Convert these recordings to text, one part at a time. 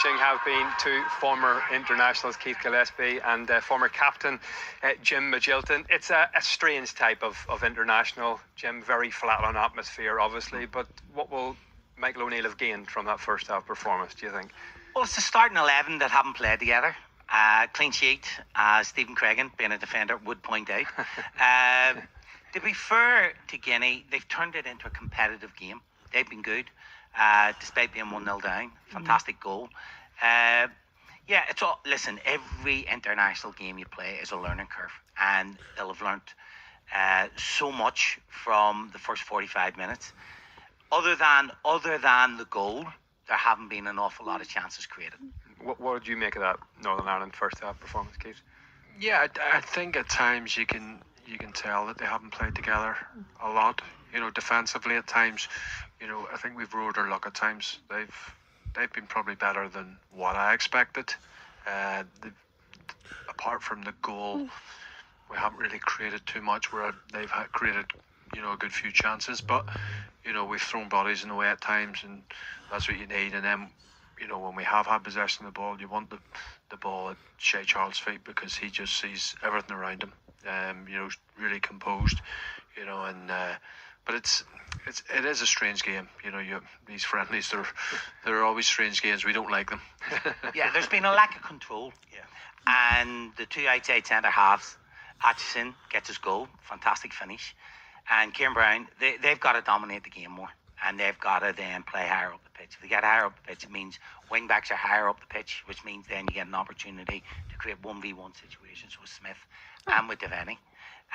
watching have been two former internationals, Keith Gillespie and former captain Jim Magilton. It's a strange type of international, Jim, very flat on atmosphere, obviously, but what will Michael O'Neill have gained from that first half performance, do you think? Well, it's the starting 11 that haven't played together. Clean sheet, Stephen Craigan, being a defender, would point out. To be fair to Guinea, they've turned it into a competitive game. They've been good, despite being 1-0 down. Fantastic goal. Yeah, it's all. Listen, every international game you play is a learning curve, and they'll have learnt so much from the first 45 minutes. Other than the goal, there haven't been an awful lot of chances created. What did you make of that Northern Ireland first half performance, Keith? Yeah, I think at times you can tell that they haven't played together a lot. You know, defensively at times, you know, I think we've rode our luck at times. They've been probably better than what I expected. Apart from the goal, we haven't really created too much. Where they've created, you know, a good few chances, but you know, we've thrown bodies in the way at times, and that's what you need. And then, you know, when we have had possession of the ball, you want the ball at Shea Charles' feet because he just sees everything around him. You know, really composed. You know, and but it is a strange game. You know, these friendlies, they're always strange games. We don't like them. Yeah, there's been a lack of control. Yeah, and the two outside centre halves, Atchison gets his goal, fantastic finish, and Kieran Brown, they've got to dominate the game more, and they've got to then play higher up the pitch. If they get higher up the pitch, it means wing backs are higher up the pitch, which means then you get an opportunity to create 1v1 situations with Smith and with Devaney,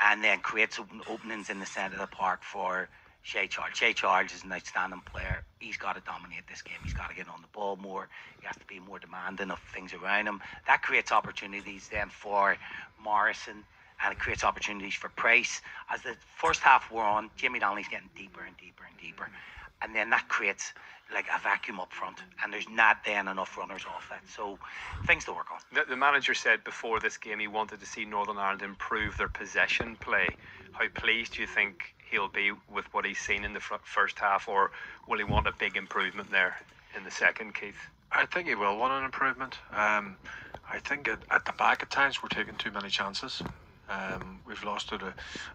and then creates openings in the centre of the park for Shea Charles. Shea Charles is an outstanding player. He's got to dominate this game. He's got to get on the ball more. He has to be more demanding of things around him. That creates opportunities then for Morrison, and it creates opportunities for Price. As the first half wore on, Jimmy Donnelly's getting deeper and deeper and deeper. And then that creates like a vacuum up front, and there's not then enough runners off that. So things to work on. The manager said before this game he wanted to see Northern Ireland improve their possession play. How pleased do you think he'll be with what he's seen in the first half, or will he want a big improvement there in the second, Keith? I think he will want an improvement. I think at the back at times we're taking too many chances. We've lost it. I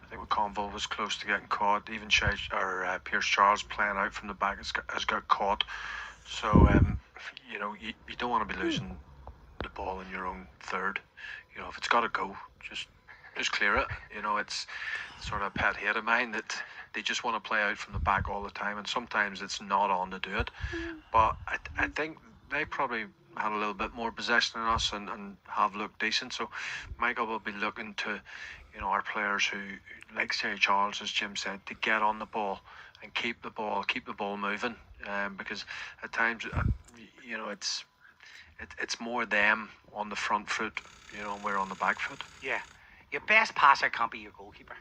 think Conville was close to getting caught. Even Pierce Charles playing out from the back has got caught. So you know, you don't want to be losing the ball in your own third. You know, if it's got to go, just clear it. You know, it's sort of a pet hate of mine that they just want to play out from the back all the time, and sometimes it's not on to do it. But I think they probably had a little bit more possession than us and have looked decent. So Michael will be looking to, you know, our players who, like Shea Charles, as Jim said, to get on the ball and keep the ball moving. Because at times, you know, it's more them on the front foot, you know, and we're on the back foot. Yeah, your best passer can't be your goalkeeper.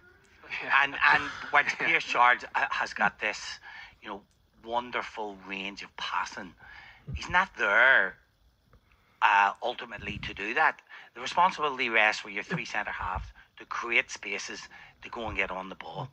Yeah. And when Pierce Charles has got this, you know, wonderful range of passing, he's not there ultimately to do that. The responsibility rests with your three centre halves to create spaces to go and get on the ball.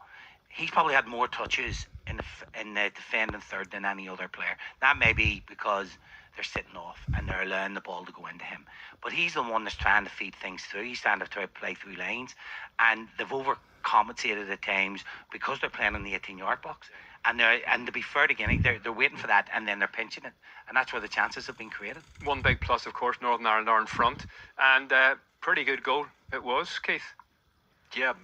He's probably had more touches in the defending third than any other player. That may be because they're sitting off and they're allowing the ball to go into him. But he's the one that's trying to feed things through. He's trying to play through lanes, and they've overcompensated at times because they're playing in the 18-yard box. And to be fair to Guinea, they're waiting for that, and then they're pinching it, and that's where the chances have been created. One big plus, of course, Northern Ireland are in front, and pretty good goal it was, Keith. Yeah,